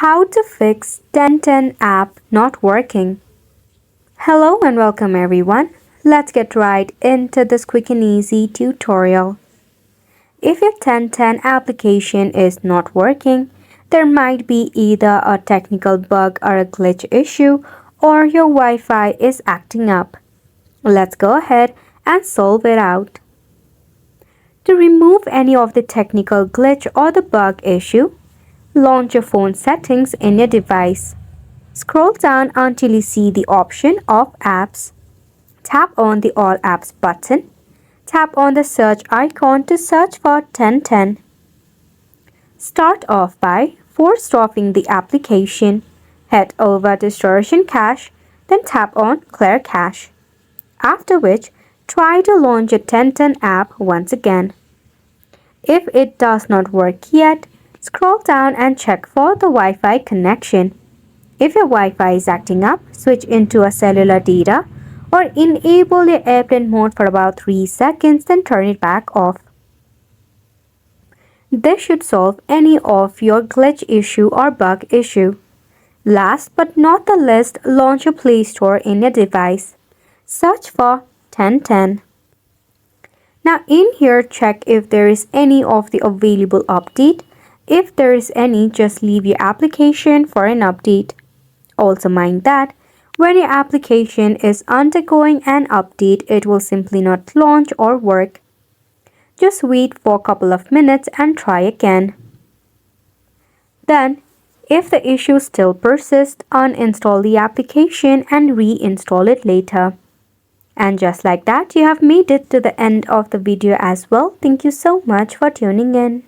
How to fix Tenten app not working. Hello and welcome everyone. Let's get right into this quick and easy tutorial. If your Tenten application is not working, there might be either a technical bug or a glitch issue, or your Wi-Fi is acting up. Let's go ahead and solve it out. To remove any of the technical glitch or the bug issue, launch your phone settings in your device. Scroll down until you see the option of Apps. Tap on the All Apps button. Tap on the search icon to search for Tenten. Start off by force stopping the application. Head over to Storage and Cache, then tap on Clear Cache. After which, try to launch your Tenten app once again. If it does not work yet, scroll down and check for the Wi-Fi connection. If your Wi-Fi is acting up, switch into a cellular data or enable your airplane mode for about 3 seconds, then turn it back off. This should solve any of your glitch issue or bug issue. Last but not the least, launch your Play Store in your device. Search for Tenten. Now in here, check if there is any of the available update. If there is any, just leave your application for an update. Also mind that when your application is undergoing an update, it will simply not launch or work. Just wait for a couple of minutes and try again. Then, if the issue still persists, uninstall the application and reinstall it later. And just like that, you have made it to the end of the video as well. Thank you so much for tuning in.